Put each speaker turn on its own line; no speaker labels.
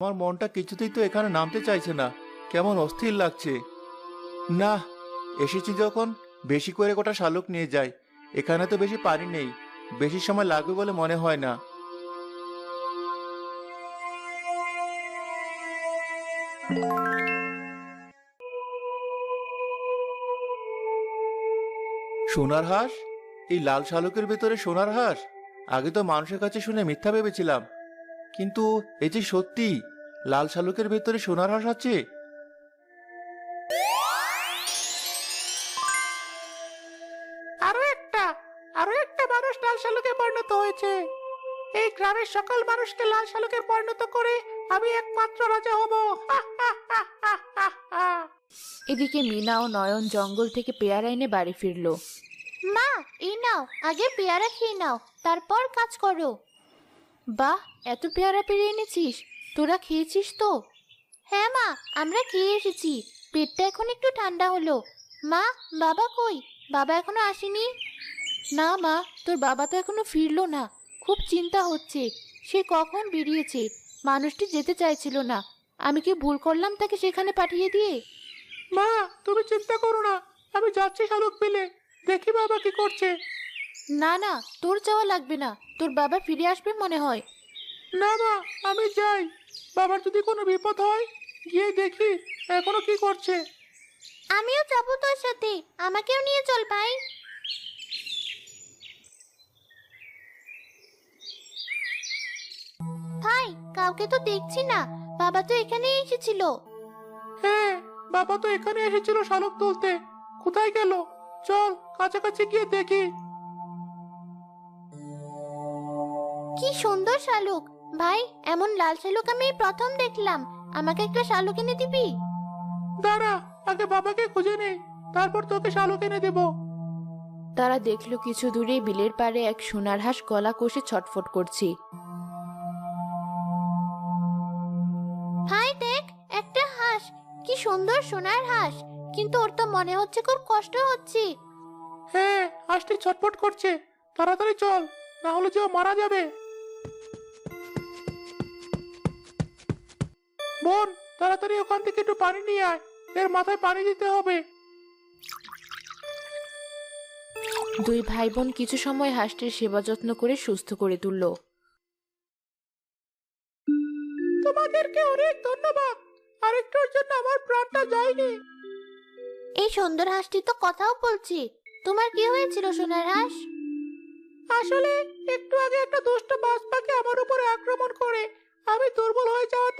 আমার মনটা কিছুতেই তো এখানে নামতে চাইছে না, কেমন অস্থির লাগছে। না, এসেছি যখন বেশি করে গোটা শালুক নিয়ে যাই। এখানে তো বেশি পানি নেই, বেশি সময় লাগবে বলে মনে হয় না। সোনার হাঁস? এই লাল শালুকের ভেতরে সোনার হাঁস? আগে তো মানুষের কাছে শুনে মিথ্যা ভেবেছিলাম, কিন্তু এই যে সত্যি লাল শালুকের ভেতরে সোনার হাঁস আছে।
আরো একটা আরো একটা মানুষ লাল শালুকে পরিণত হয়েছে। এই গ্রামের সকল মানুষকে লাল শালুকে পরিণত করে আমি একমাত্র রাজা হব। হা, হা, হা, হা, হা, হা।
এদিকে মিনা ও নয়ন জঙ্গল থেকে পেয়ারা এনে বাড়ি ফিরলো।
মা, এই নাও, আগে পেয়ারা খেয়ে নাও, তারপর কাজ করো।
বাহ, এত পেয়ারা পেরে এনেছিস, তোরা খেয়েছিস তো?
হ্যাঁ মা, আমরা খেয়ে এসেছি, পেটটা এখন একটু ঠান্ডা হলো। মা, বাবা কই? বাবা এখনো আসেনি?
না মা, তোর বাবা তো এখনো ফিরলো না, খুব চিন্তা হচ্ছে। সে কখন বেরিয়েছে, মানুষটি যেতে চাইছিল না। আমি কি ভুল করলাম তাকে সেখানে পাঠিয়ে দিয়ে?
মা, তুমি চিন্তা করো না, আমি যাচ্ছি শালুক পেলে, দেখি বাবা কি করছে।
না না, তোর যাওয়া লাগবে না, তোর বাবা ফিরে আসবে মনে হয়।
না মা, আমি যাই। বাবার যদি কোনো বিপদ হয়, গিয়ে দেখি এখনো কি করছে।
আমিও যাবো তোর সাথে, আমাকেও নিয়ে চল ভাই। ভাই, কাউকে তো দেখছি না, বাবা তো এখানেই এসেছিল।
হ্যাঁ, বাবা তো এখানে এসেছিল শালুক তুলতে। কোথায় গেল? চল কাছাকাছি গিয়ে দেখি।
কি সুন্দর শালুক! ভাই, এমন লাল শালুক আমি এই প্রথম দেখলাম। আমাকে একটা শালুক এনে দিবি?
দাঁড়া, আগে বাবাকে খুঁজে নেই, তারপর তোকে শালুক এনে দেবো।
তারা দেখলো কিছু দূরে বিলের পাড়ে এক সোনার হাঁস গলা কষে ছটফট করছে।
ভাই দেখ, একটা হাঁস, কি সুন্দর সোনার হাঁস, কিন্তু ওর তো মনে হচ্ছে খুব কষ্ট হচ্ছে।
হ্যাঁ, হাঁসটি ছটফট করছে। তাড়াতাড়ি চল, না হলে যে ও মারা যাবে। বোন, তাড়াতাড়ি ওখান থেকে একটু পানি নিয়ে আয়, এর মাথায় পানি দিতে হবে।
দুই ভাই বোন কিছু সময় হাঁসটির সেবা যত্ন করে সুস্থ করে তুলল।
তোমাদেরকে অনেক ধন্যবাদ, আরেকটুর জন্য আমার প্রাণটা যায়নি।
এই সুন্দর হাঁসটি তো কথাও বলছে। তোমার কি হয়েছিল সোনার হাঁস?
আসলে একটু আগে একটা দুষ্ট বাজ পাখি আমার উপরে আক্রমণ করে আমি দুর্বল হয়ে যাওয়াতে